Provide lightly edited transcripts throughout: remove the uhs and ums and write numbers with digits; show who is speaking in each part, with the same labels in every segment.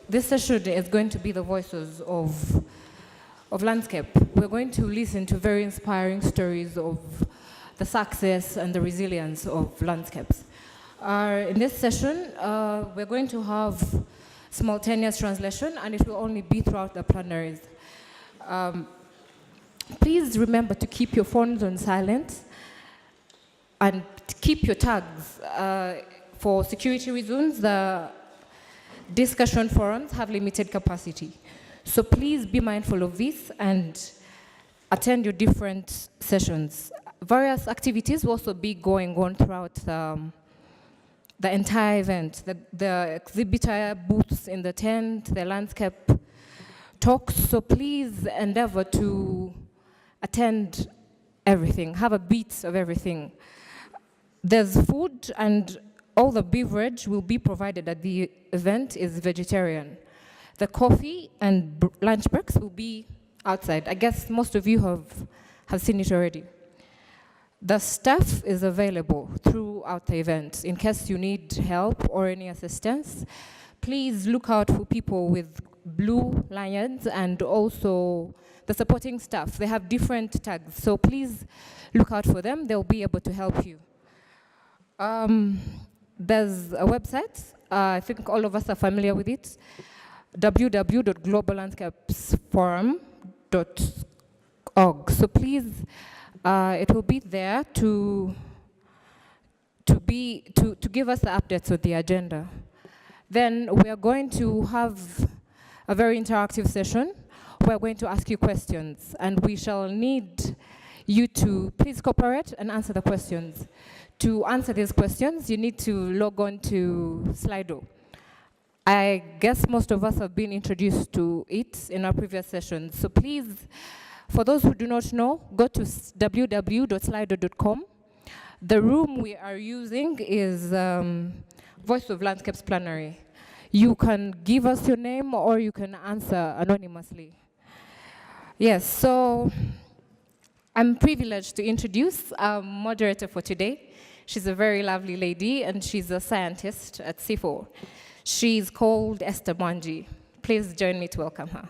Speaker 1: this session is going to be the voices of landscape. We're going to listen to very inspiring stories of the success and the resilience of landscapes. In this session, we're going to have simultaneous translation, and it will only be throughout the plenaries. Please remember to keep your phones on silent and keep your tags. For security reasons, the discussion forums have limited capacity. So please be mindful of this and attend your different sessions. Various activities will also be going on throughout the entire event. The exhibitor booths in the tent, the landscape talks. So please endeavor to attend everything, have a beat of everything. There's food, and all the beverage will be provided at the event is vegetarian. The coffee and lunch breaks will be outside. I guess most of you have seen it already. The staff is available throughout the event. In case you need help or any assistance, please look out for people with blue lanyards and also the supporting staff. They have different tags, so please look out for them. They'll be able to help you. There's a website. I think all of us are familiar with it. www.globallandscapesforum.org. So please, it will be there to give us the updates of the agenda. Then we are going to have a very interactive session. We're going to ask you questions, and we shall need you to please cooperate and answer the questions. To answer these questions, you need to log on to Slido. I guess most of us have been introduced to it in our previous sessions. So please, for those who do not know, go to www.slido.com. The room we are using is Voice of Landscapes Plenary. You can give us your name or you can answer anonymously. Yes, so I'm privileged to introduce our moderator for today. She's a very lovely lady, and she's a scientist at CIFOR. She's called Esther Mwangi. Please join me to welcome her.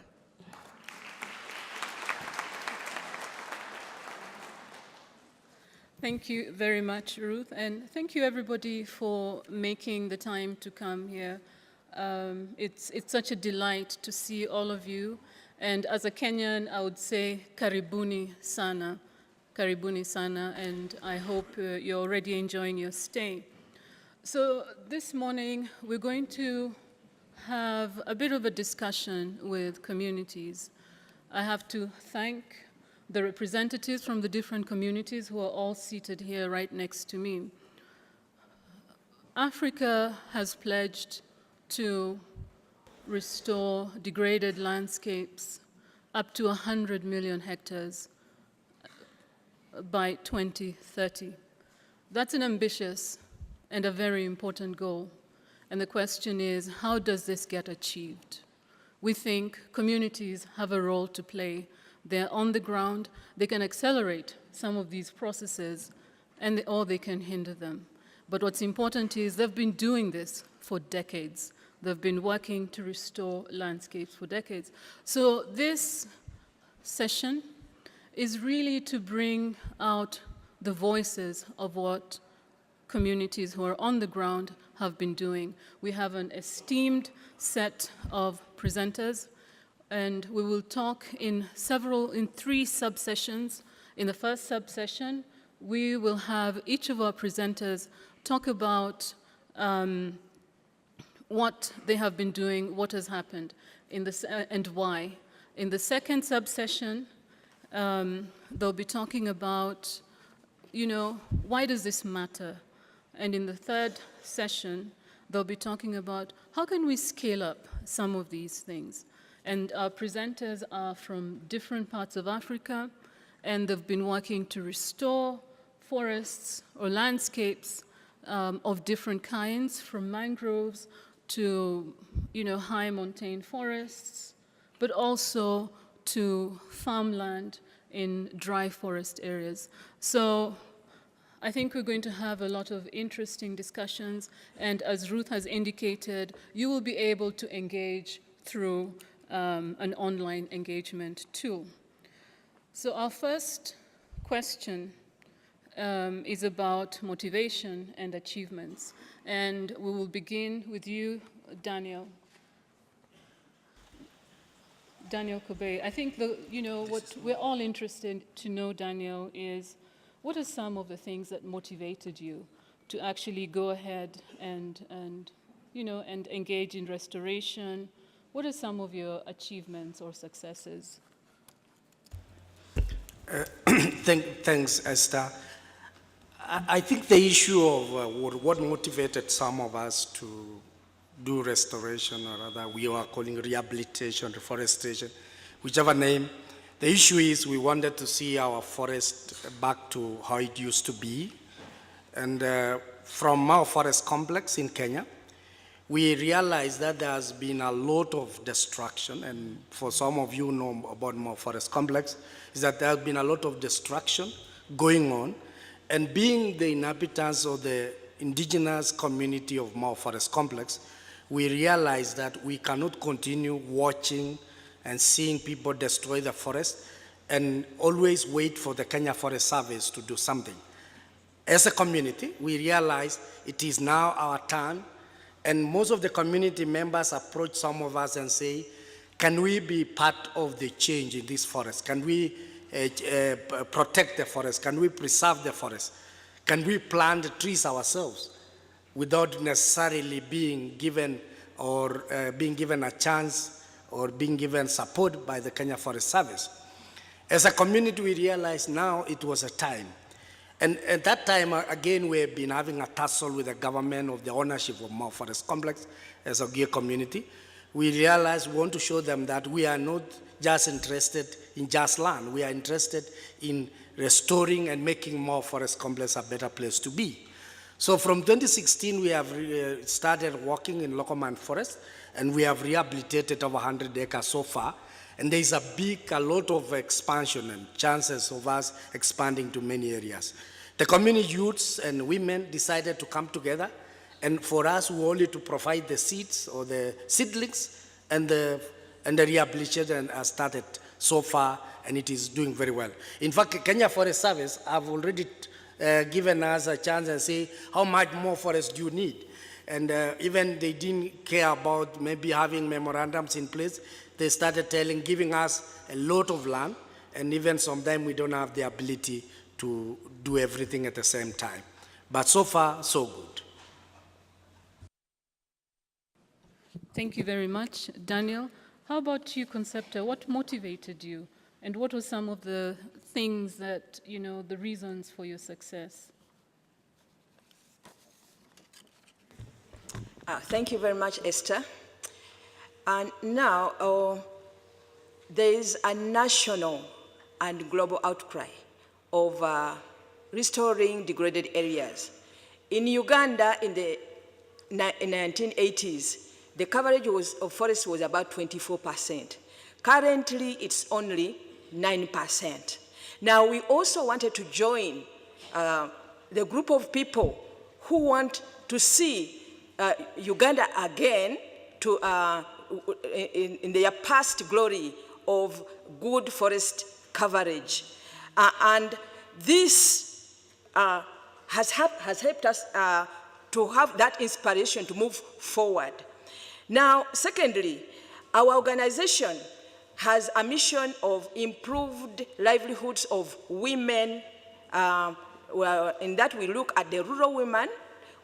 Speaker 2: Thank you very much, Ruth, and thank you everybody for making the time to come here. It's such a delight to see all of you, and as a Kenyan, I would say karibuni sana. Karibuni sana, and I hope you're already enjoying your stay. So this morning, we're going to have a bit of a discussion with communities. I have to thank the representatives from the different communities who are all seated here right next to me. Africa has pledged to restore degraded landscapes up to 100 million hectares by 2030. That's an ambitious and a very important goal. And the question is, how does this get achieved? We think communities have a role to play. They're on the ground, they can accelerate some of these processes, or they can hinder them. But what's important is they've been doing this for decades. They've been working to restore landscapes for decades. So this session is really to bring out the voices of what communities who are on the ground have been doing. We have an esteemed set of presenters, and we will talk in three subsessions. In the first subsession, we will have each of our presenters talk about what they have been doing, what has happened, and why. In the second subsession, they'll be talking about, why does this matter? And in the third session, they'll be talking about how can we scale up some of these things. And our presenters are from different parts of Africa, and they've been working to restore forests or landscapes of different kinds, from mangroves to high montane forests, but also to farmland in dry forest areas. So I think we're going to have a lot of interesting discussions, and as Ruth has indicated, you will be able to engage through an online engagement tool. So our first question is about motivation and achievements, and we will begin with you, Daniel. Daniel Kobe. I think what we're all interested to know, Daniel, is what are some of the things that motivated you to actually go ahead and engage in restoration? What are some of your achievements or successes?
Speaker 3: Thanks, Esther. I think the issue of what motivated some of us to do restoration, or rather we are calling rehabilitation, reforestation, whichever name. The issue is we wanted to see our forest back to how it used to be. And from our forest complex in Kenya, we realized that there has been a lot of destruction, and for some of you know about Mau Forest Complex, is that there has been a lot of destruction going on, and being the inhabitants of the indigenous community of Mau Forest Complex, we realized that we cannot continue watching and seeing people destroy the forest and always wait for the Kenya Forest Service to do something. As a community, we realized it is now our turn, and most of the community members approach some of us and say, can we be part of the change in this forest? Can we protect the forest? Can we preserve the forest? Can we plant the trees ourselves without necessarily being given a chance or being given support by the Kenya Forest Service? As a community, we realized now it was a time. And at that time, again, we have been having a tussle with the government of the ownership of Mau Forest Complex as a Gay community. We realized we want to show them that we are not just interested in just land. We are interested in restoring and making Mau Forest Complex a better place to be. So from 2016, we have started working in Locoman Forest, and we have rehabilitated over 100 acres so far. And there is a lot of expansion and chances of us expanding to many areas. The community youths and women decided to come together, and for us, we only to provide the seeds or the seedlings, and the rehabilitation has started so far, and it is doing very well. In fact, Kenya Forest Service have already given us a chance and say, how much more forest do you need? And even they didn't care about maybe having memorandums in place. They started giving us a lot of land, and even sometimes we don't have the ability to do everything at the same time. But so far, so good.
Speaker 2: Thank you very much, Daniel. How about you, Concepta? What motivated you? And what were some of the things that, the reasons for your success?
Speaker 4: Thank you very much, Esther. And now there is a national and global outcry of restoring degraded areas. In Uganda, in the 1980s, the coverage of forests was about 24%. Currently, it's only 9%. Now, we also wanted to join the group of people who want to see Uganda again in their past glory of good forest coverage. And this has helped us to have that inspiration to move forward. Now, secondly, our organization has a mission of improved livelihoods of women. In that we look at the rural women,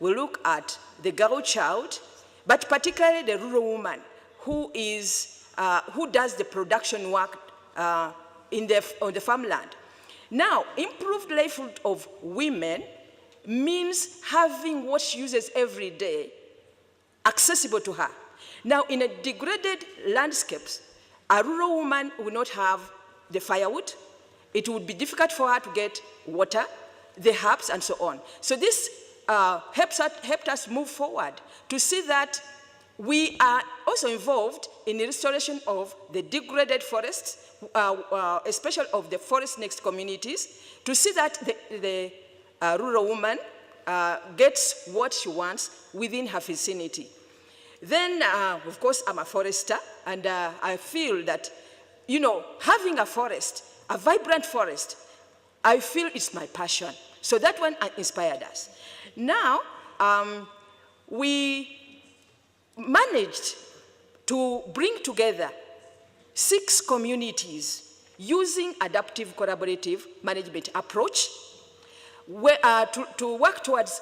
Speaker 4: we look at the girl child, but particularly the rural woman who does the production work on the farmland. Now, improved livelihood of women means having what she uses every day accessible to her. Now, in a degraded landscapes, a rural woman will not have the firewood. It would be difficult for her to get water, the herbs, and so on. So this helped us move forward to see that we are also involved in the restoration of the degraded forests, especially of the forest next communities, to see that rural woman gets what she wants within her vicinity. Then, of course, I'm a forester, and I feel that, you know, having a forest, a vibrant forest, I feel it's my passion. So that one inspired us. Now, we managed to bring together 6 communities using adaptive collaborative management approach where, to work towards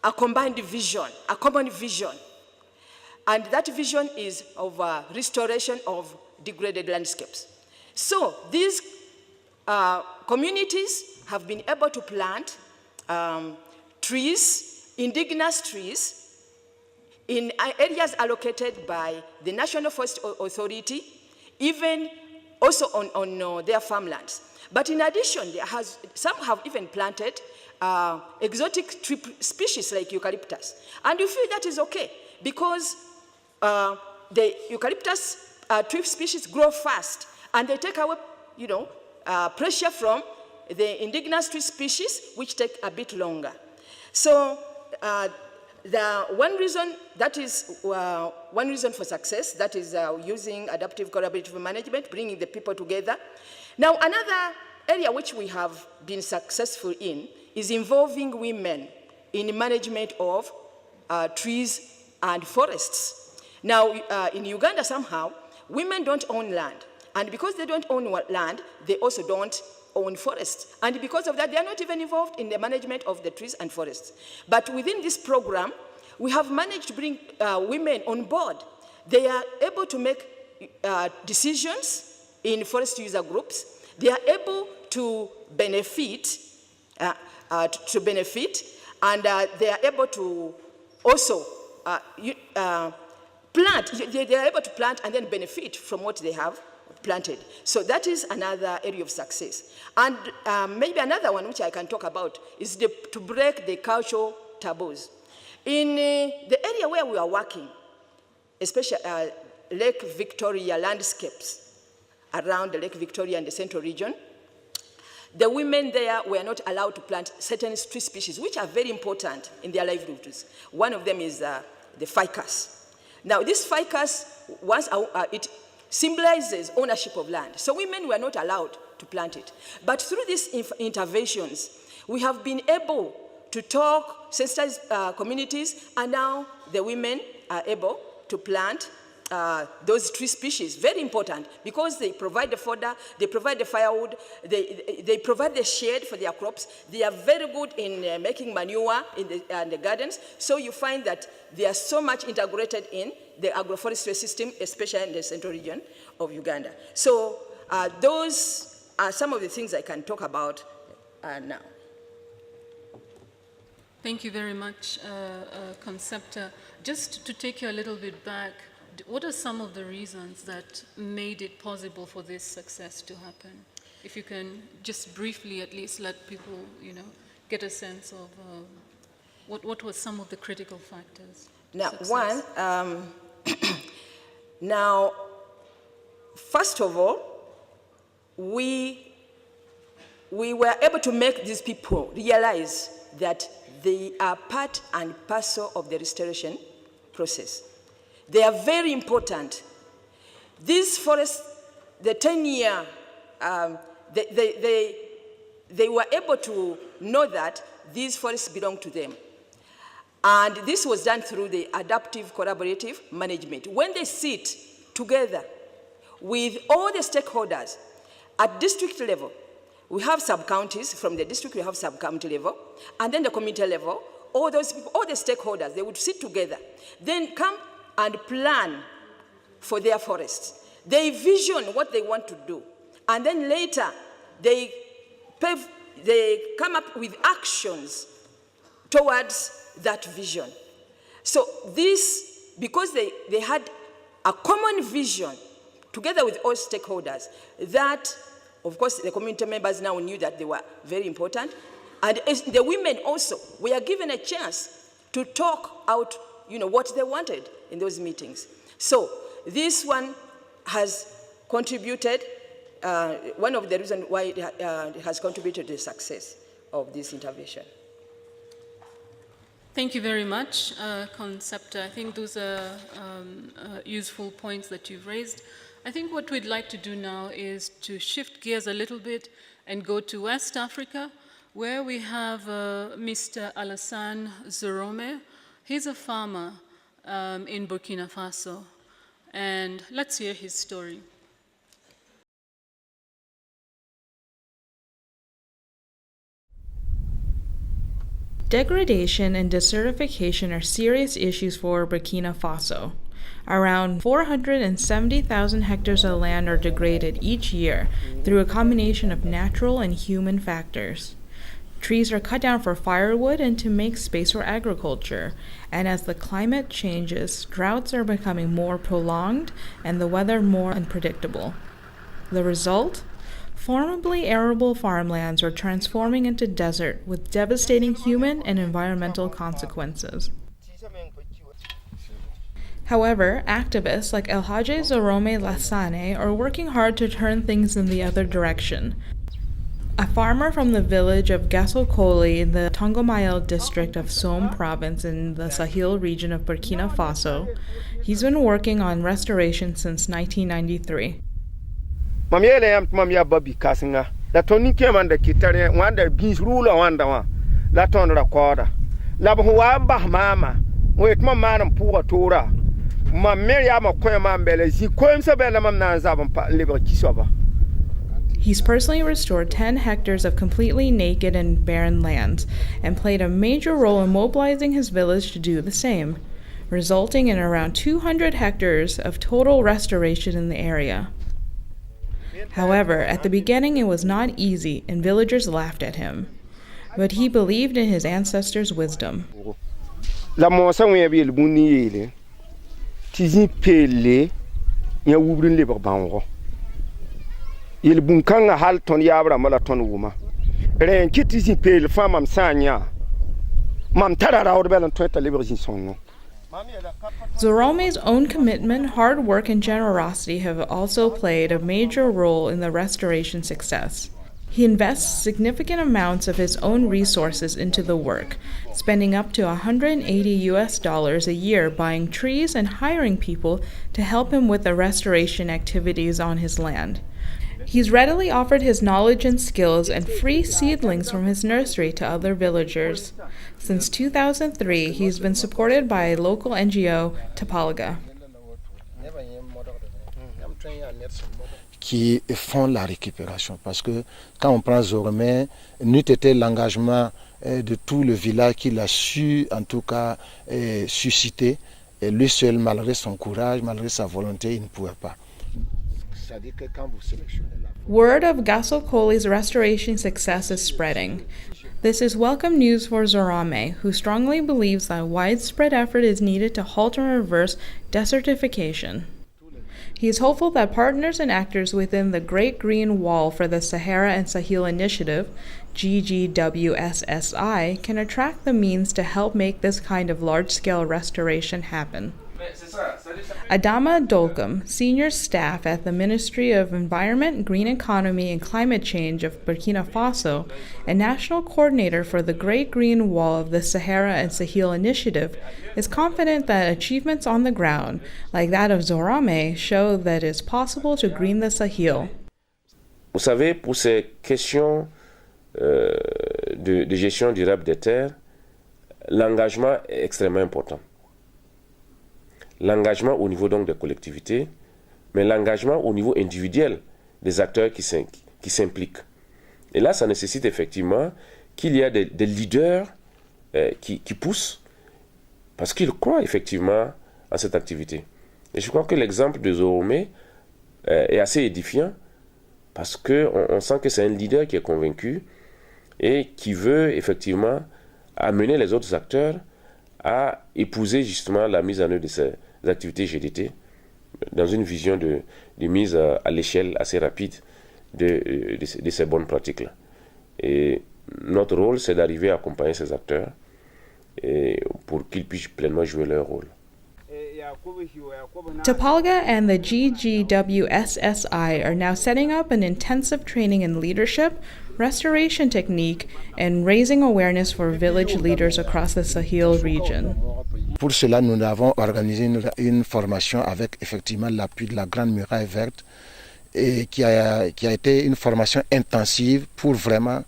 Speaker 4: a combined vision, a common vision. And that vision is of restoration of degraded landscapes. So these communities have been able to plant trees, indigenous trees, in areas allocated by the National Forest Authority, even also on their farmlands. But in addition, some have even planted exotic tree species like eucalyptus. And we feel that is okay, because the eucalyptus tree species grow fast, and they take away, you know, pressure from the indigenous tree species, which take a bit longer. So the one reason, that is one reason for success, that is using adaptive collaborative management, bringing the people together. Now, another area which we have been successful in is involving women in management of trees and forests. Now, in Uganda, somehow, women don't own land. And because they don't own land, they also don't own forests. And because of that, they are not even involved in the management of the trees and forests. But within this program, we have managed to bring women on board. They are able to make decisions in forest user groups. They are able to benefit, and they are able to also plant. They are able to plant and then benefit from what they have planted. So that is another area of success. And maybe another one which I can talk about is to break the cultural taboos. In the area where we are working, especially Lake Victoria landscapes around the Lake Victoria and the Central region, the women there were not allowed to plant certain tree species, which are very important in their livelihoods. One of them is the ficus. Now, this ficus, it symbolizes ownership of land. So women were not allowed to plant it. But through these interventions, we have been able to talk, sensitize communities, and now the women are able to plant those tree species. Very important, because they provide the fodder, they provide the firewood, they provide the shade for their crops. They are very good in making manure in the gardens. So you find that they are so much integrated in the agroforestry system, especially in the central region of Uganda. So those are some of the things I can talk about now.
Speaker 2: Thank you very much, Concepta. Just to take you a little bit back, what are some of the reasons that made it possible for this success to happen? If you can just briefly at least let people, you know, get a sense of what were some of the critical factors?
Speaker 4: Now, now, first of all, we were able to make these people realize that they are part and parcel of the restoration process. They are very important. These forests, the 10-year, they were able to know that these forests belong to them. And this was done through the adaptive collaborative management. When they sit together with all the stakeholders at district level, we have sub-counties. From the district, we have sub-county level. And then the community level, all those people, all the stakeholders, they would sit together, then come and plan for their forests. They vision what they want to do. And then later, they come up with actions towards that vision. So this, because they had a common vision together with all stakeholders, that, of course, the community members now knew that they were very important. And the women also were given a chance to talk out, you know, what they wanted in those meetings. So this one has contributed, one of the reasons why it has contributed to success of this intervention.
Speaker 2: Thank you very much, Concepta. I think those are useful points that you've raised. I think what we'd like to do now is to shift gears a little bit and go to West Africa, where we have Mr. Alassane Zorome. He's a farmer in Burkina Faso, and let's hear his story.
Speaker 5: Degradation and desertification are serious issues for Burkina Faso. Around 470,000 hectares of land are degraded each year through a combination of natural and human factors. Trees are cut down for firewood and to make space for agriculture, and as the climate changes, droughts are becoming more prolonged and the weather more unpredictable. The result? Formerly arable farmlands are transforming into desert with devastating human and environmental consequences. However, activists like Elhadji Zorome Lassane are working hard to turn things in the other direction. A farmer from the village of Gasokoli in the Tongomayel district of Somme province in the Sahel region of Burkina Faso, he's been working on restoration since 1993.
Speaker 6: Mamia am mamia babi kasinga la toni kemanda kitare wanda bis rula wanda wa la ton recorda la bo wa ba mama wet mama nan puwa tora mamia ma ko ma mbele ji ko mse bela mam nan zabon pa libo kisoba.
Speaker 5: He's personally restored 10 hectares of completely naked and barren lands and played a major role in mobilizing his village to do the same, resulting in around 200 hectares of total restoration in the area. However, at the beginning it was not easy and villagers laughed at him. But he believed in his ancestors' wisdom.
Speaker 6: La mosa we bi lbuni yele. Tizi pele ya wubrin le banwo. Il bunkanga hal ton yabra mala ton wuma. Ren kitizi pele famam sanya. Mam tarara orbelan toita liberjin sonno.
Speaker 5: Zorome's own commitment, hard work, and generosity have also played a major role in the restoration success. He invests significant amounts of his own resources into the work, spending up to $180 a year buying trees and hiring people to help him with the restoration activities on his land. He's readily offered his knowledge and skills and free seedlings from his nursery to other villagers. Since 2003, he's been supported by a local NGO, Tapalaga.
Speaker 7: Qui font la récupération. Parce que quand on prend Zorome, n'eût été l'engagement de tout le village qu'il a su, en tout cas, susciter. Et lui seul, malgré son courage, malgré sa volonté, il ne pouvait pas.
Speaker 5: Word of Gasokoli's restoration success is spreading. This is welcome news for Zorome, who strongly believes that widespread effort is needed to halt and reverse desertification. He is hopeful that partners and actors within the Great Green Wall for the Sahara and Sahel Initiative, GGWSSI, can attract the means to help make this kind of large-scale restoration happen. Adama Dolkum, senior staff at the Ministry of Environment, Green Economy and Climate Change of Burkina Faso and national coordinator for the Great Green Wall of the Sahara and Sahel Initiative, is confident that achievements on the ground, like that of Zorome, show that it is possible to green the Sahel.
Speaker 8: Vous savez, pour ces questions de gestion durable des terres, l'engagement est extrêmement important. L'engagement au niveau donc des collectivités, mais l'engagement au niveau individuel des acteurs qui s'impliquent. Et là, ça nécessite effectivement qu'il y ait des leaders qui poussent parce qu'ils croient effectivement à cette activité. Et je crois que l'exemple de Zorome est assez édifiant parce qu'on sent que c'est un leader qui est convaincu et qui veut effectivement amener les autres acteurs à épouser justement la mise en œuvre de ces activités GDT dans une vision de mise à l'échelle assez rapide de ces bonnes pratiques-là. Et notre rôle, c'est d'arriver à accompagner ces acteurs et pour qu'ils puissent pleinement jouer leur rôle.
Speaker 5: Topolga and the GGWSSI are now setting up an intensive training in leadership, restoration technique, and raising awareness for village leaders across the Sahel region.
Speaker 7: Pour cela, nous avons organisé une formation avec effectivement l'appui de la Grande Muraille Verte et qui a été une formation intensive pour vraiment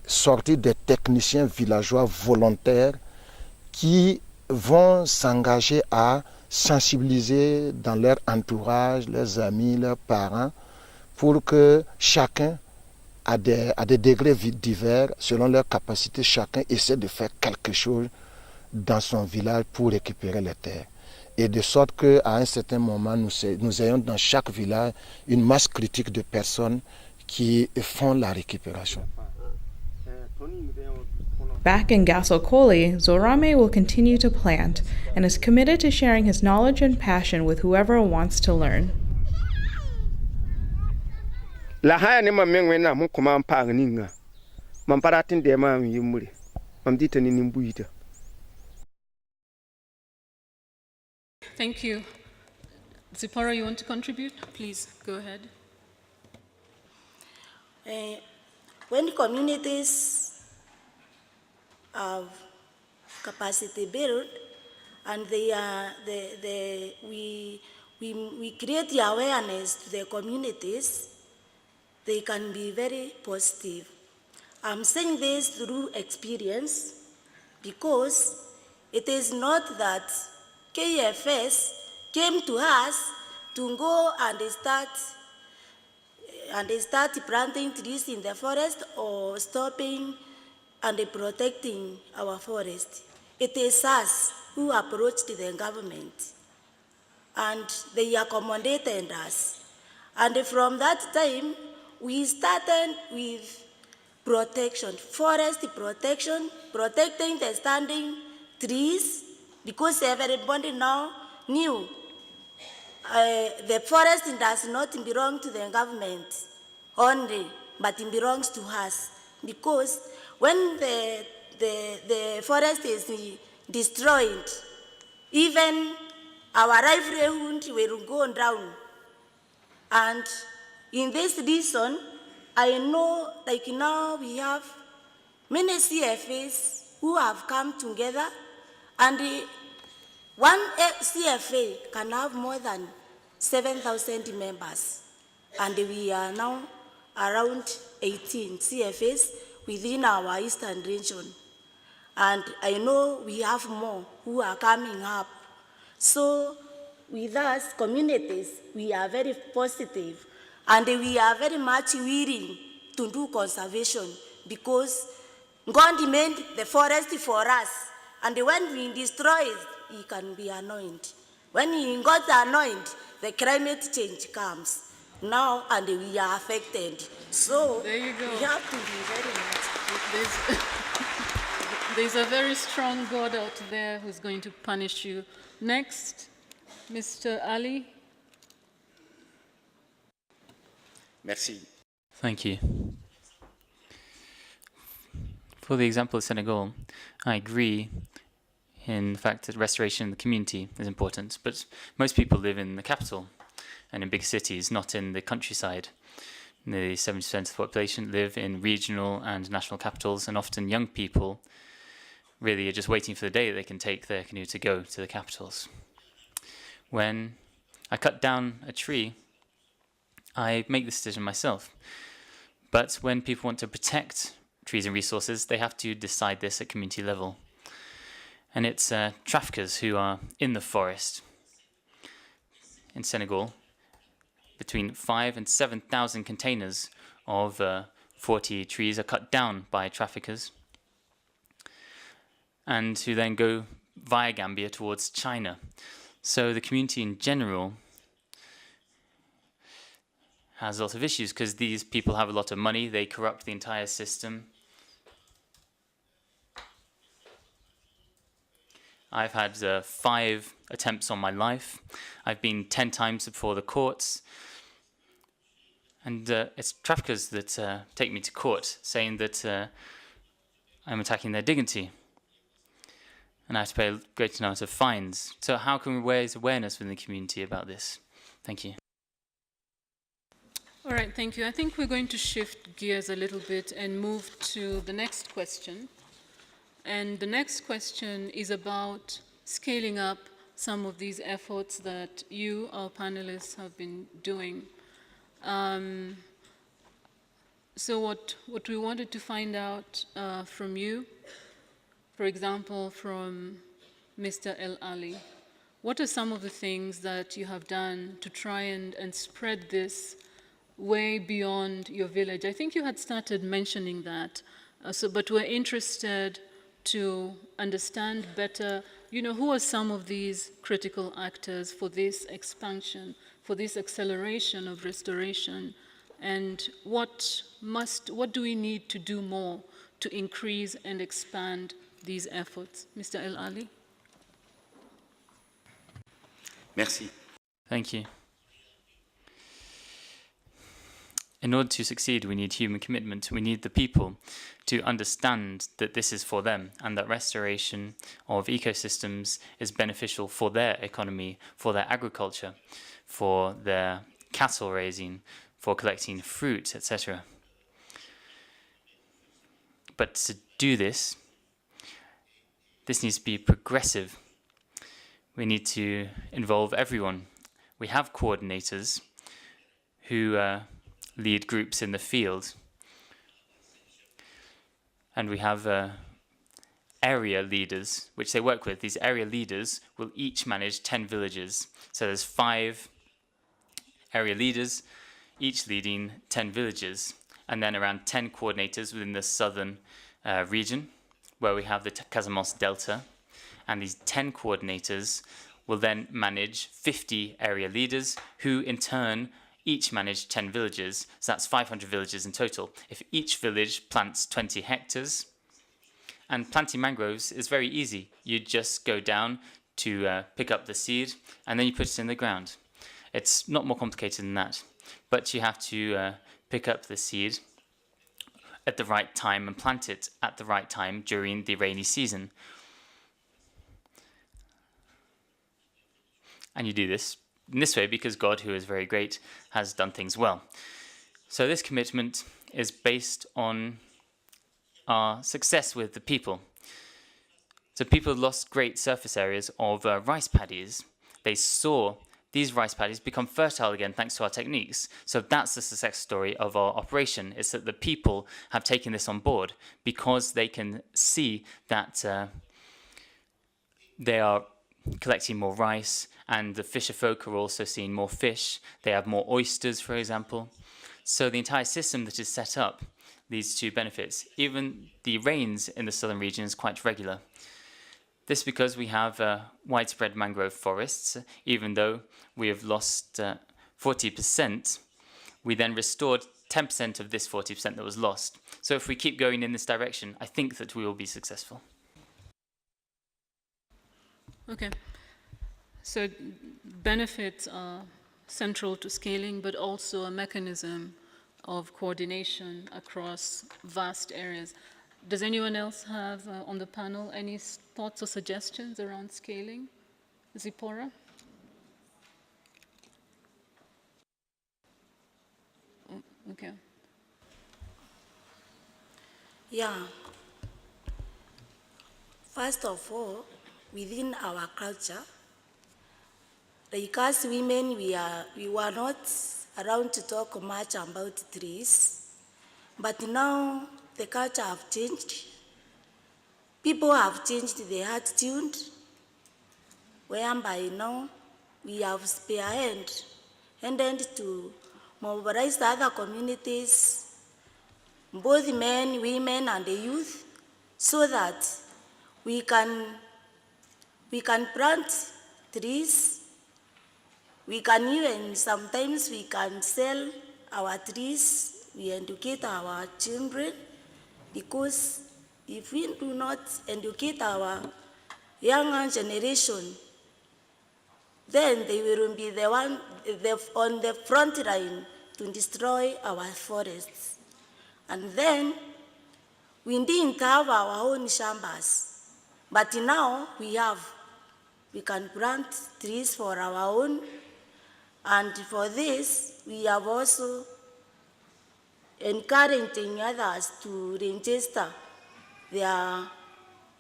Speaker 7: sortir des techniciens villageois volontaires qui vont s'engager à sensibiliser dans leur entourage, leurs amis, leurs parents, pour que chacun, à des degrés divers, selon leurs capacités, chacun essaie de faire quelque chose dans son village pour récupérer les terres. Et de sorte qu'à un certain moment, nous ayons dans chaque village une masse critique de personnes qui font la récupération.
Speaker 5: Back in Gasokoli, Zorame will continue to plant and is committed to sharing his knowledge and passion with whoever wants to learn.
Speaker 6: La haya ne mamengwe na mu kuma mpang ninga. Mamparatin de ma yimuri. Mamdita ni nimbuita.
Speaker 2: Thank you. Zipporah, you want to contribute? Please, go ahead.
Speaker 9: When communities have capacity built and we create the awareness to the communities, they can be very positive. I'm saying this through experience because it is not that KFS came to us to go and start planting trees in the forest or stopping and protecting our forest. It is us who approached the government and they accommodated us. And from that time, we started with protection, forest protection, protecting the standing trees, because everybody now knew the forest does not belong to the government only, but it belongs to us. Because when the forest is destroyed, even our livelihood will go down. And in this reason, I know, like now we have many CFAs who have come together, and one CFA can have more than 7,000 members. And we are now around 18 CFAs within our eastern region. And I know we have more who are coming up. So with us, communities, we are very positive and we are very much willing to do conservation because God made the forest for us. And when we destroy it, He can be annoyed. When He got annoyed, the climate change comes now and we are affected. So
Speaker 2: There you go.
Speaker 9: we have to be very much.
Speaker 2: There's a very strong God out there who's going to punish you. Next, Mr. Ali.
Speaker 10: Merci.
Speaker 11: Thank you. For the example of Senegal, I agree in the fact that restoration in the community is important, but most people live in the capital and in big cities, not in the countryside. Nearly 70% of the population live in regional and national capitals, and often young people really are just waiting for the day that they can take their canoe to go to the capitals. When I cut down a tree, I make the decision myself. But when people want to protect trees and resources, they have to decide this at community level. And it's traffickers who are in the forest. In Senegal, between 5,000 and 7,000 containers of 40 trees are cut down by traffickers, and who then go via Gambia towards China. So the community in general has a lot of issues because these people have a lot of money, they corrupt the entire system. I've had 5 attempts on my life. I've been 10 times before the courts. And it's traffickers that take me to court saying that I'm attacking their dignity. and have to pay a great amount of fines. So how can we raise awareness within the community about this? Thank you.
Speaker 2: All right, thank you. I think we're going to shift gears a little bit and move to the next question. And the next question is about scaling up some of these efforts that you, our panelists, have been doing. So what we wanted to find out from you, for example, from Mr. El Ali, what are some of the things that you have done to try and spread this way beyond your village? I think you had started mentioning that, but we're interested to understand better, who are some of these critical actors for this expansion, for this acceleration of restoration, and what do we need to do more to increase and expand these efforts? Mr. El Ali?
Speaker 10: Merci.
Speaker 11: Thank you. In order to succeed, we need human commitment. We need the people to understand that this is for them and that restoration of ecosystems is beneficial for their economy, for their agriculture, for their cattle raising, for collecting fruit, etc. But to do this, this needs to be progressive. We need to involve everyone. We have coordinators who lead groups in the field. And we have area leaders, which they work with. These area leaders will each manage 10 villages. So there's 5 area leaders, each leading 10 villages. And then around 10 coordinators within the southern region, where we have the Casamance Delta. And these 10 coordinators will then manage 50 area leaders, who in turn each manage 10 villages, so that's 500 villages in total. If each village plants 20 hectares, and planting mangroves is very easy. You just go down to pick up the seed, and then you put it in the ground. It's not more complicated than that, but you have to pick up the seed at the right time and plant it at the right time during the rainy season. And you do this in this way because God, who is very great, has done things well. So this commitment is based on our success with the people. So people lost great surface areas of rice paddies. They saw these rice paddies become fertile again thanks to our techniques. So that's the success story of our operation, is that the people have taken this on board because they can see that they are collecting more rice, and the fisher folk are also seeing more fish. They have more oysters, for example. So the entire system that is set up leads to benefits. Even the rains in the southern region is quite regular. This is because we have widespread mangrove forests. Even though we have lost 40%, we then restored 10% of this 40% that was lost. So if we keep going in this direction, I think that we will be successful.
Speaker 2: Okay. So benefits are central to scaling, but also a mechanism of coordination across vast areas. Does anyone else have on the panel any thoughts or suggestions around scaling? Zipporah? Oh, okay.
Speaker 9: Yeah. First of all, within our culture, like us women, we were not around to talk much about trees, but now the culture have changed. People have changed their attitude, whereby now we have spearheaded to mobilize the other communities, both men, women, and the youth, so that we can plant trees. We can even, sometimes we can sell our trees. We educate our children, because if we do not educate our younger generation, then they will be the one on the front line to destroy our forests. And then we didn't have our own shambas. But now we can plant trees for our own, and for this, we have also encouraging others to register their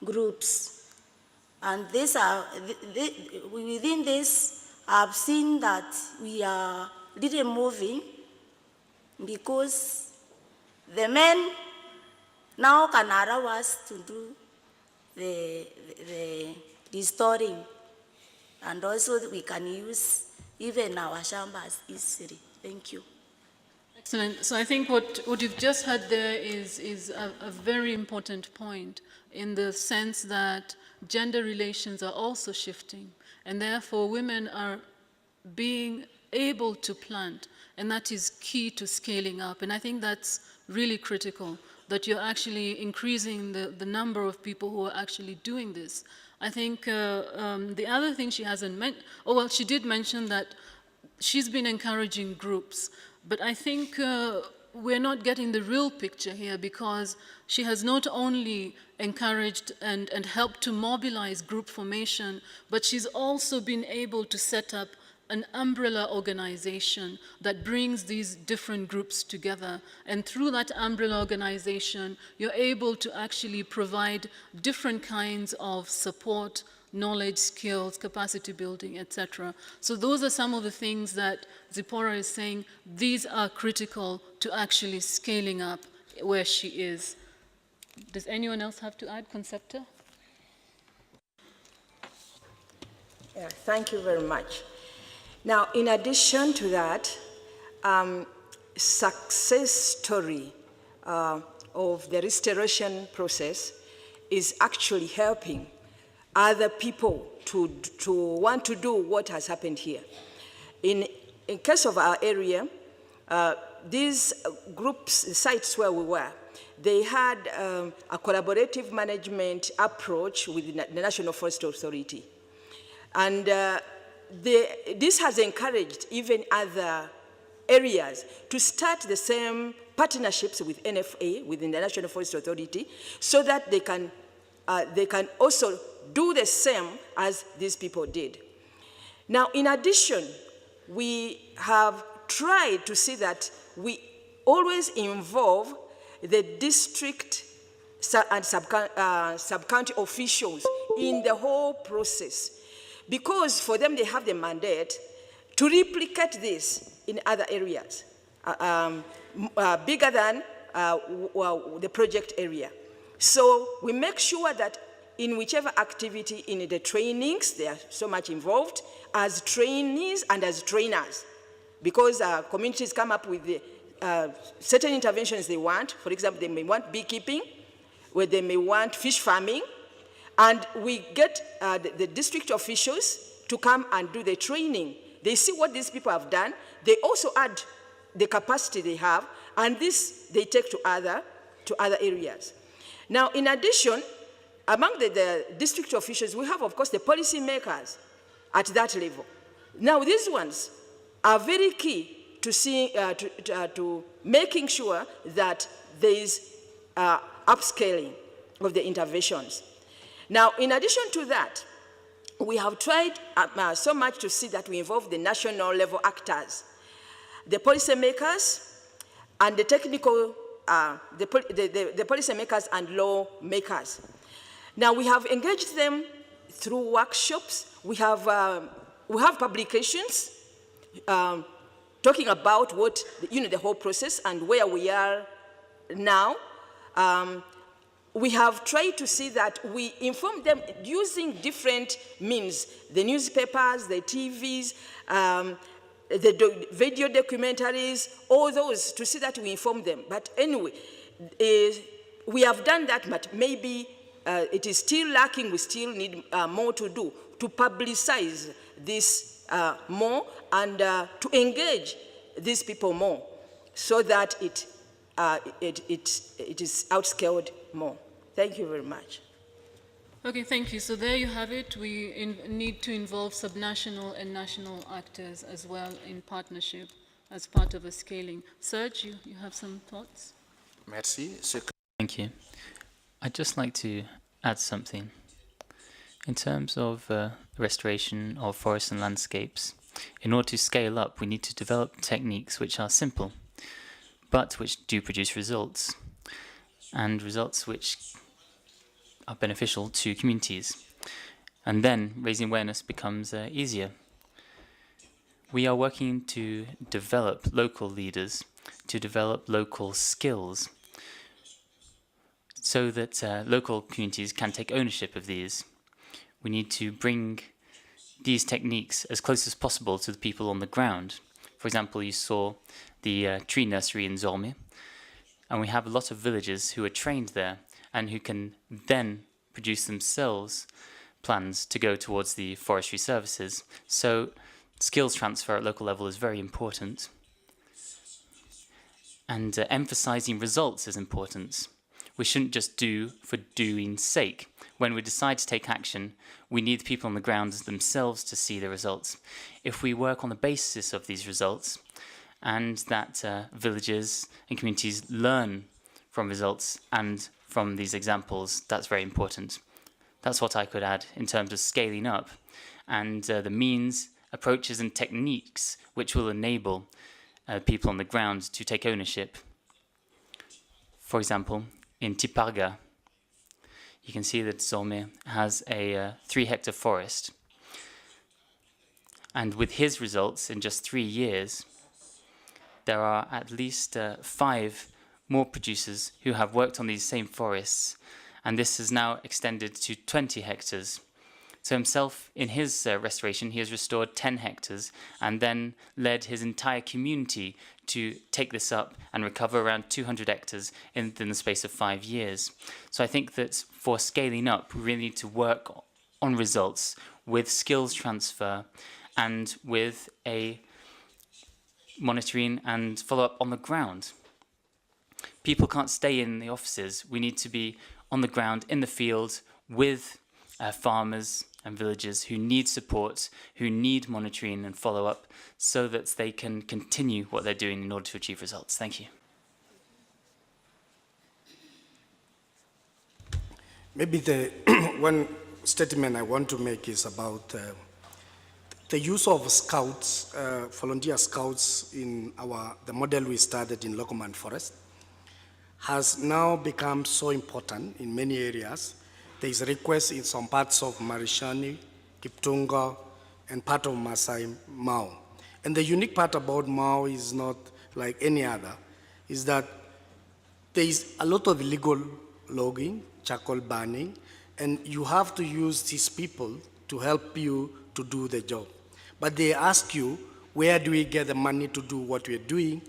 Speaker 9: groups. And within this, I've seen that we are little moving, because the men now can allow us to do the restoring, and also we can use even our shambas easily. Thank you.
Speaker 2: Excellent. So I think what you've just heard there is a very important point, in the sense that gender relations are also shifting, and therefore women are being able to plant, and that is key to scaling up. And I think that's really critical, that you're actually increasing the number of people who are actually doing this. I think the other thing she hasn't mentioned, oh well, she did mention that she's been encouraging groups, but I think we're not getting the real picture here, because she has not only encouraged and helped to mobilize group formation, but she's also been able to set up an umbrella organization that brings these different groups together. And through that umbrella organization, you're able to actually provide different kinds of support, knowledge, skills, capacity building, etc. So those are some of the things that Zipporah is saying, these are critical to actually scaling up where she is. Does anyone else have to add, Concepta?
Speaker 4: Yeah, thank you very much. Now, in addition to that, success story of the restoration process is actually helping other people to want to do what has happened here. In case of our area, these groups, the sites where we were, they had a collaborative management approach with the National Forest Authority. And this has encouraged even other areas to start the same partnerships with NFA, within the National Forest Authority, so that they can also do the same as these people did. Now, in addition, we have tried to see that we always involve the district and sub-county officials in the whole process, because for them, they have the mandate to replicate this in other areas, bigger than the project area. So we make sure that in whichever activity, in the trainings, they are so much involved as trainees and as trainers, because communities come up with certain interventions they want. For example, they may want beekeeping, where they may want fish farming, and we get the district officials to come and do the training. They see what these people have done. They also add the capacity they have, and this they take to other areas. Now, in addition, among the district officials, we have, of course, the policy makers at that level. Now, these ones are very key to making sure that there is upscaling of the interventions. Now, in addition to that, we have tried so much to see that we involve the national level actors, the policy makers, and the technical, the policy makers and law makers. Now, we have engaged them through workshops. We have publications talking about what, the whole process and where we are now. We have tried to see that we inform them using different means, the newspapers, the TVs, the video documentaries, all those, to see that we inform them. But anyway, we have done that, but maybe it is still lacking. We still need more to do to publicize this more and to engage these people more, so that it is outscaled more. Thank you very much.
Speaker 2: Okay, thank you. So there you have it. We need to involve subnational and national actors as well in partnership as part of a scaling. Serge, you have some thoughts?
Speaker 10: Merci.
Speaker 11: Thank you. I'd just like to add something. In terms of restoration of forests and landscapes, in order to scale up, we need to develop techniques which are simple, but which do produce results, and results which are beneficial to communities. And then raising awareness becomes easier. We are working to develop local leaders, to develop local skills, so that local communities can take ownership of these. We need to bring these techniques as close as possible to the people on the ground. For example, you saw the tree nursery in Zorme, and we have a lot of villagers who are trained there and who can then produce themselves plans to go towards the forestry services. So skills transfer at local level is very important. And emphasizing results is important. We shouldn't just do for doing's sake. When we decide to take action, we need people on the ground themselves to see the results. If we work on the basis of these results, and that villages and communities learn from results and from these examples, that's very important. That's what I could add in terms of scaling up and the means, approaches and techniques which will enable people on the ground to take ownership. For example, in Tiparga, you can see that Zorme has a 3-hectare forest. And with his results in just 3 years, there are at least 5 more producers who have worked on these same forests, and this is now extended to 20 hectares. So himself, in his restoration, he has restored 10 hectares and then led his entire community to take this up and recover around 200 hectares in the space of 5 years. So I think that for scaling up, we really need to work on results with skills transfer and with a monitoring and follow-up on the ground. People can't stay in the offices. We need to be on the ground, in the field, with farmers and villagers who need support, who need monitoring and follow-up, so that they can continue what they're doing in order to achieve results. Thank you.
Speaker 3: Maybe the one statement I want to make is about the use of scouts, volunteer scouts in the model we started in Locoman Forest has now become so important in many areas. There is a request in some parts of Marishani, Kiptunga, and part of Masai Mao. And the unique part about Mao is not like any other, is that there is a lot of illegal logging, charcoal burning, and you have to use these people to help you to do the job. But they ask you, where do we get the money to do what we're doing?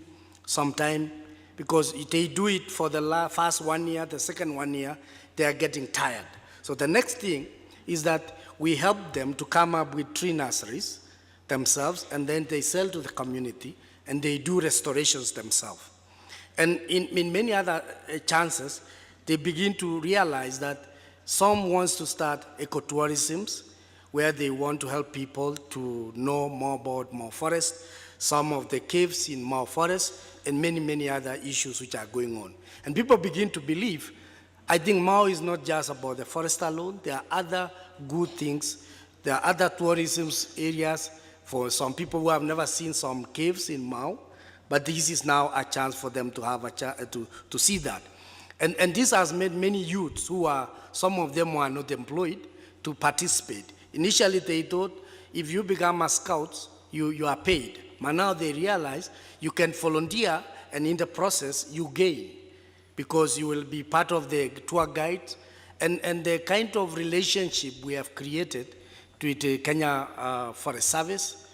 Speaker 3: Sometimes, because they do it for the first 1 year, the second 1 year, they are getting tired. So the next thing is that we help them to come up with tree nurseries themselves, and then they sell to the community, and they do restorations themselves. And in many other chances, they begin to realize that some wants to start ecotourisms, where they want to help people to know more about Mao Forest, some of the caves in Mao Forest, and many, many other issues which are going on. And people begin to believe, I think Mao is not just about the forest alone. There are other good things. There are other tourism areas for some people who have never seen some caves in Mao, but this is now a chance for them to have to see that. And this has made many youths who are, some of them who are not employed, to participate. Initially they thought if you become a scout, you are paid. But now they realize you can volunteer, and in the process you gain, because you will be part of the tour guide, and the kind of relationship we have created with the Kenya Forest Service.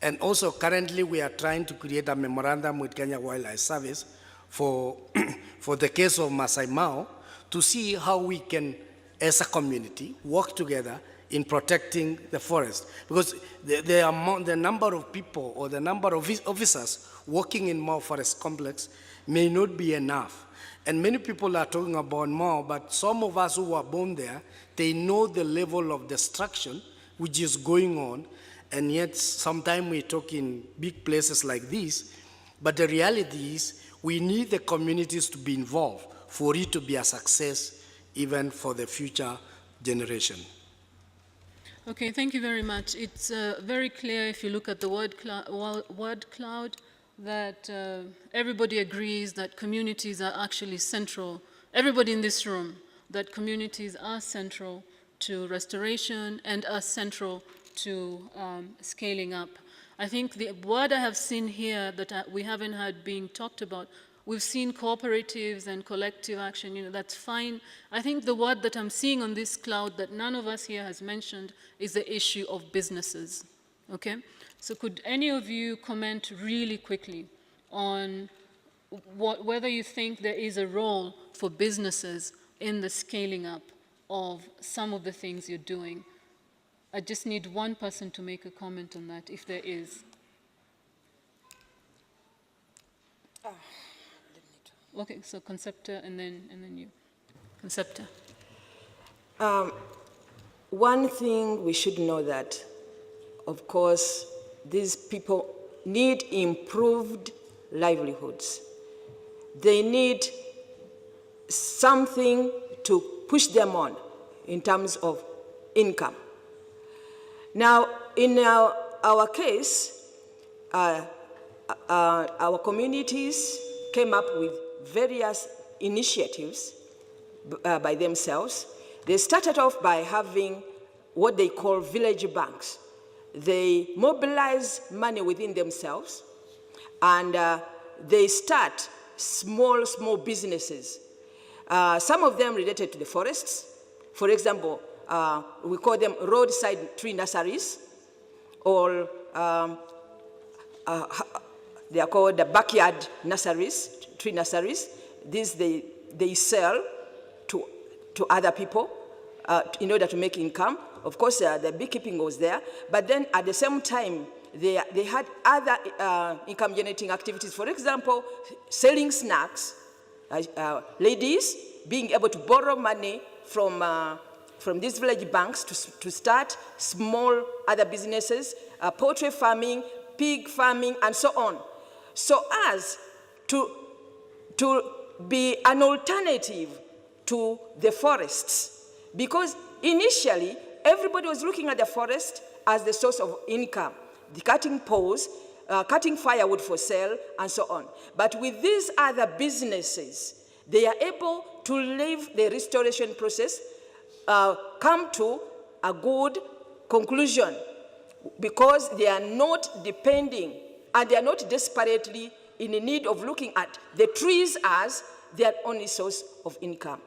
Speaker 3: And also currently we are trying to create a memorandum with Kenya Wildlife Service for, for the case of Masai Mao, to see how we can, as a community, work together in protecting the forest. Because the number of people or the number of officers working in Mao Forest Complex may not be enough. And many people are talking about Mao, but some of us who were born there, they know the level of destruction which is going on, and yet sometimes we talk in big places like this, but the reality is we need the communities to be involved for it to be a success even for the future generation.
Speaker 2: Okay, thank you very much. It's very clear if you look at the word cloud that everybody agrees that communities are actually central. Everybody in this room, that communities are central to restoration and are central to scaling up. I think the word I have seen here that we haven't heard being talked about, we've seen cooperatives and collective action, that's fine. I think the word that I'm seeing on this cloud that none of us here has mentioned is the issue of businesses, okay? So could any of you comment really quickly on whether you think there is a role for businesses in the scaling up of some of the things you're doing? I just need one person to make a comment on that, if there is. Okay, so Concepta and then you. Concepta.
Speaker 4: One thing we should know that, of course, these people need improved livelihoods. They need something to push them on in terms of income. Now, in our case, our communities came up with various initiatives by themselves. They started off by having what they call village banks. They mobilize money within themselves, and they start small businesses. Some of them related to the forests. For example, we call them roadside tree nurseries, or they are called the backyard nurseries, tree nurseries. These they sell to other people in order to make income. Of course, the beekeeping was there, but then at the same time, they had other income-generating activities. For example, selling snacks, ladies being able to borrow money from these village banks to start small other businesses, poultry farming, pig farming, and so on. So as to be an alternative to the forests, because initially everybody was looking at the forest as the source of income, the cutting poles, cutting firewood for sale, and so on. But with these other businesses, they are able to leave the restoration process, come to a good conclusion, because they are not depending and they are not desperately in the need of looking at the trees as their only source of income.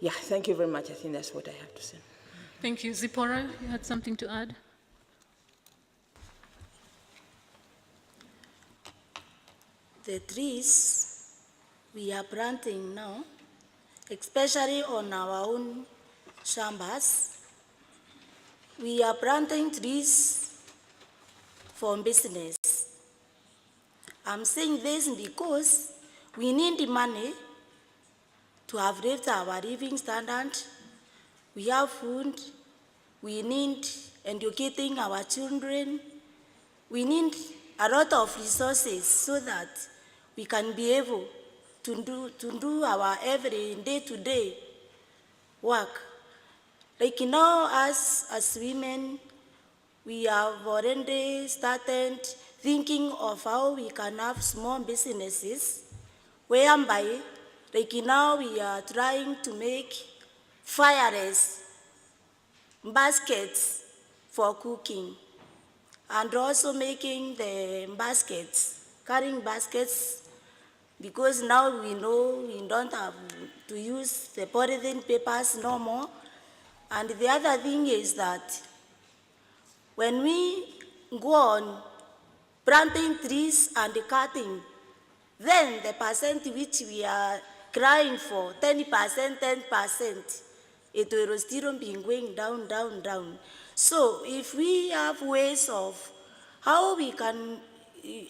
Speaker 4: Yeah, thank you very much. I think that's what I have to say.
Speaker 2: Thank you. Zipporah, you had something to add?
Speaker 9: The trees we are planting now, especially on our own shambas, we are planting trees for business. I'm saying this because we need money to have raised our living standard. We have food. We need educating our children. We need a lot of resources so that we can be able to do our every day-to-day work. Like now, as women, we have already started thinking of how we can have small businesses, whereby, like now, we are trying to make fireless baskets for cooking, and also making the baskets, carrying baskets, because now we know we don't have to use the polythene papers no more. And the other thing is that when we go on planting trees and cutting, then the percent which we are crying for, 10%, it will still be going down. So if we have ways of how we can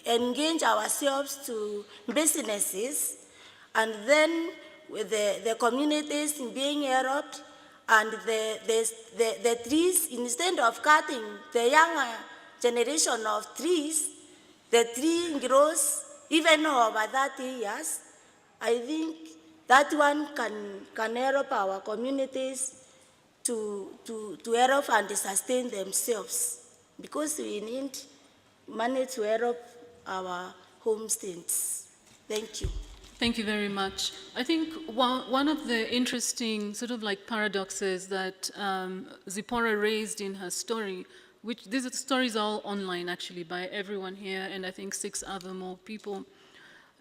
Speaker 9: engage ourselves to businesses, and then with the communities being helped, and the trees, instead of cutting the younger generation of trees, the tree grows even over 30 years. I think that one can help our communities to wear off and sustain themselves, because we need money to wear off our homesteads. Thank you.
Speaker 2: Thank you very much. I think one of the interesting sort of like paradoxes that Zipporah raised in her story, which these stories are all online actually by everyone here and I think 6 other more people,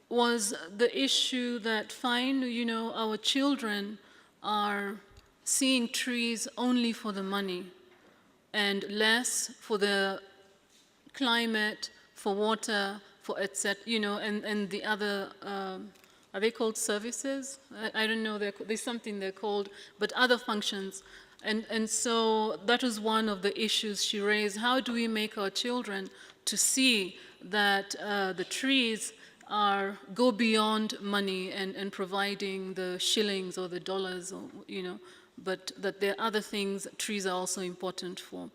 Speaker 2: was the issue that fine, you know, our children are seeing trees only for the money and less for the climate, for water, for etc., you know, and the other, are they called services? I don't know, there's something they're called, but other functions. And so that was one of the issues she raised. How do we make our children to see that the trees go beyond money and providing the shillings or the dollars, or, you know, but that there are other things trees are also important for.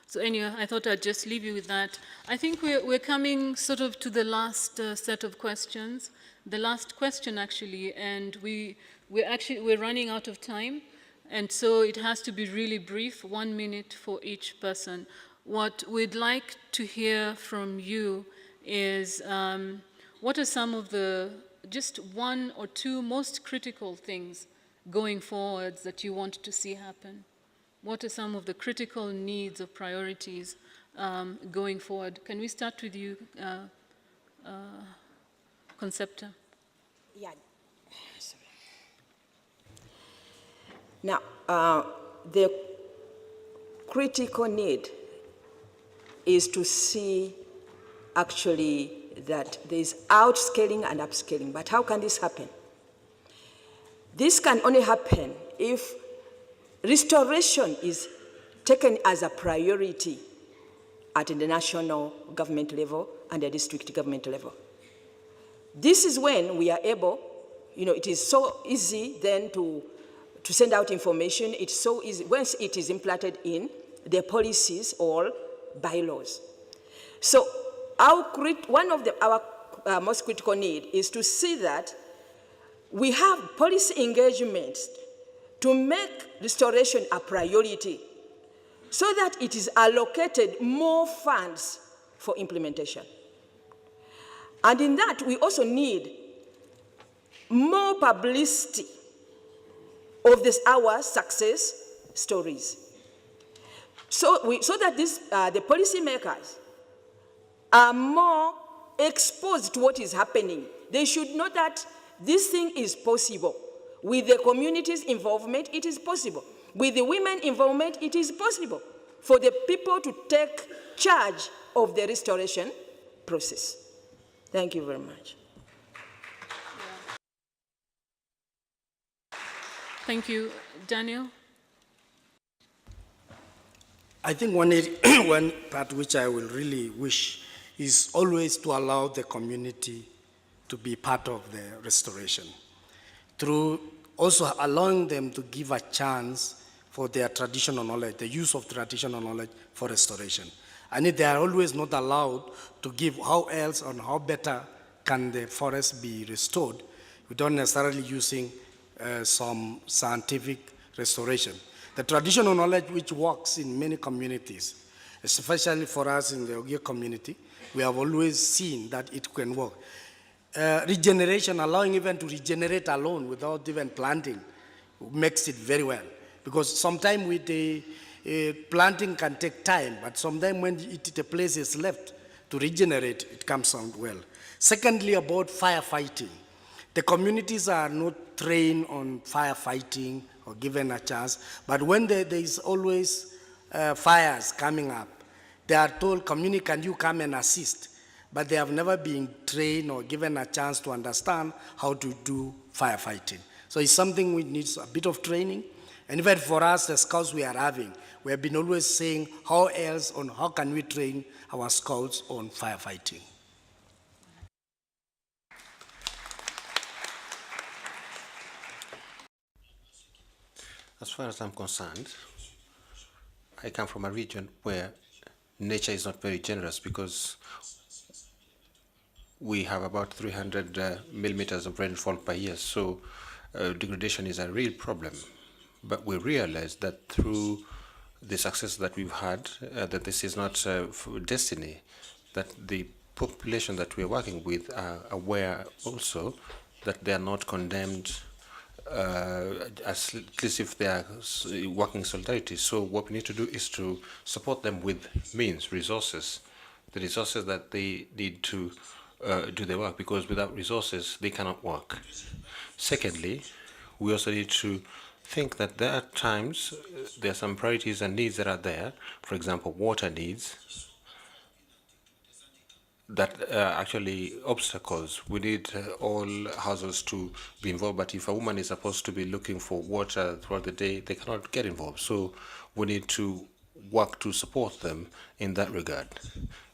Speaker 2: So anyway, I thought I'd just leave you with that. I think we're coming sort of to the last set of questions, the last question actually, and we're running out of time, and so it has to be really brief, 1 minute for each person. What we'd like to hear from you is what are some of the just 1 or 2 most critical things going forwards that you want to see happen? What are some of the critical needs or priorities going forward? Can we start with you, Concepta?
Speaker 4: Yeah. Sorry. Now, the critical need is to see actually that there is outscaling and upscaling. But how can this happen? This can only happen if restoration is taken as a priority at the national government level and the district government level. This is when we are able, you know, it is so easy then to send out information. It's so easy once it is implanted in the policies or bylaws. So one of our most critical need is to see that we have policy engagements to make restoration a priority so that it is allocated more funds for implementation. And in that, we also need more publicity of our success stories. So that the policymakers are more exposed to what is happening. They should know that this thing is possible. With the community's involvement, it is possible. With the women involvement, it is possible for the people to take charge of the restoration process. Thank you very much.
Speaker 2: Thank you. Daniel?
Speaker 3: I think one part which I will really wish is always to allow the community to be part of the restoration, through also allowing them to give a chance for their traditional knowledge, the use of traditional knowledge for restoration. And if they are always not allowed to give how else and how better can the forest be restored, without necessarily using some scientific restoration. The traditional knowledge which works in many communities, especially for us in the Ogier community, we have always seen that it can work. Regeneration, allowing even to regenerate alone without even planting, makes it very well. Because sometimes with the planting can take time, but sometimes when the place is left to regenerate, it comes out well. Secondly, about firefighting. The communities are not trained on firefighting or given a chance, but when there is always fires coming up, they are told, community, can you come and assist? But they have never been trained or given a chance to understand how to do firefighting. So it's something which needs a bit of training. And even for us, the scouts we are having, we have been always saying, how can we train our scouts on firefighting?
Speaker 12: As far as I'm concerned, I come from a region where nature is not very generous because we have about 300 millimeters of rainfall per year, so degradation is a real problem. But we realized that through the success that we've had, that this is not destiny, that the population that we're working with are aware also that they are not condemned, at least if they are working in solidarity. So what we need to do is to support them with means, resources, the resources that they need to do their work, because without resources, they cannot work. Secondly, we also need to think that there are times, there are some priorities and needs that are there. For example, water needs that are actually obstacles. We need all households to be involved, but if a woman is supposed to be looking for water throughout the day, they cannot get involved. So we need to work to support them in that regard.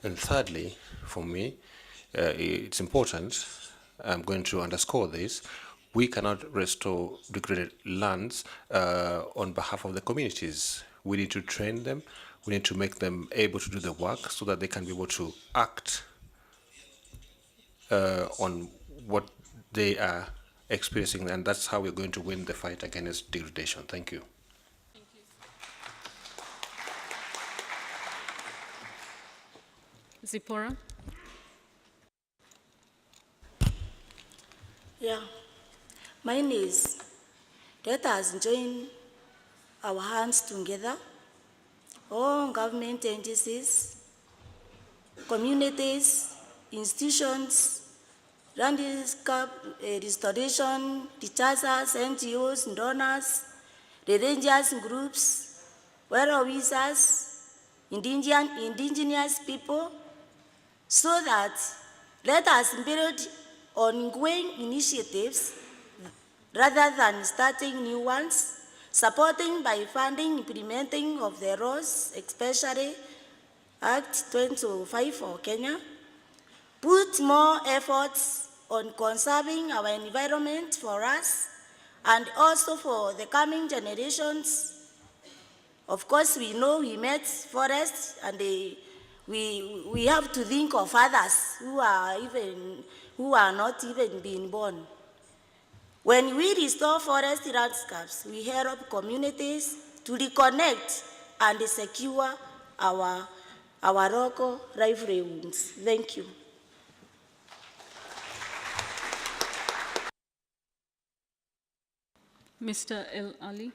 Speaker 12: And thirdly, for me, it's important, I'm going to underscore this, we cannot restore degraded lands on behalf of the communities. We need to train them, we need to make them able to do the work so that they can be able to act on what they are experiencing, and that's how we're going to win the fight against degradation. Thank you.
Speaker 2: Zipporah?
Speaker 9: Yeah. Mine is, let us join our hands together, all government agencies, communities, institutions, landscape restoration, teachers, NGOs, donors, the rangers groups, well wishers, indigenous people, so that let us build ongoing initiatives rather than starting new ones, supporting by funding implementing of the laws, especially Act 25 for Kenya, put more efforts on conserving our environment for us and also for the coming generations. Of course, we know we met forests, and we have to think of others who are not even being born. When we restore forest landscapes, we help communities to reconnect and secure our local livelihoods. Thank you.
Speaker 2: Mr. El Ali?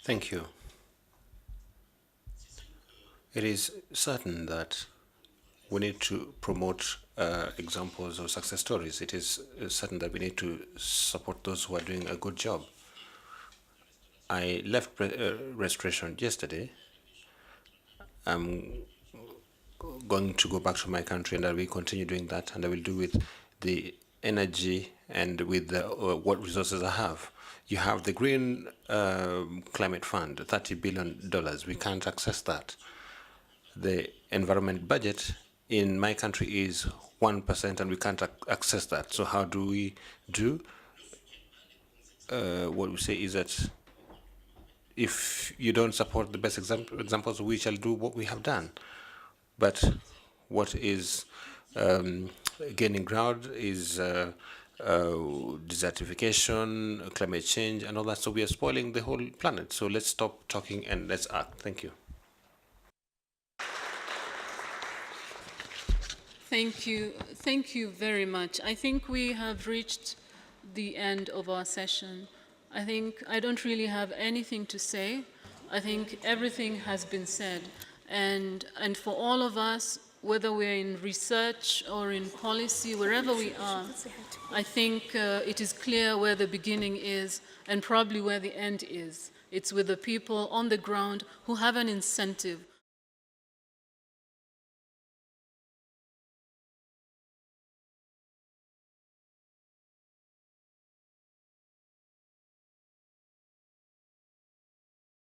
Speaker 12: Thank you. It is certain that we need to promote examples of success stories. It is certain that we need to support those who are doing a good job. I left restoration yesterday. I'm going to go back to my country, and I will continue doing that, and I will do with the energy and with what resources I have. You have the Green Climate Fund, $30 billion. We can't access that. The environment budget in my country is 1%, and we can't access that. So how do we do? What we say is that if you don't support the best examples, we shall do what we have done. But what is gaining ground is desertification, climate change, and all that. So we are spoiling the whole planet. So let's stop talking and let's act. Thank you.
Speaker 2: Thank you. Thank you very much. I think we have reached the end of our session. I don't really have anything to say. I think everything has been said. And for all of us, whether we're in research or in policy, wherever we are, I think it is clear where the beginning is and probably where the end is. It's with the people on the ground who have an incentive,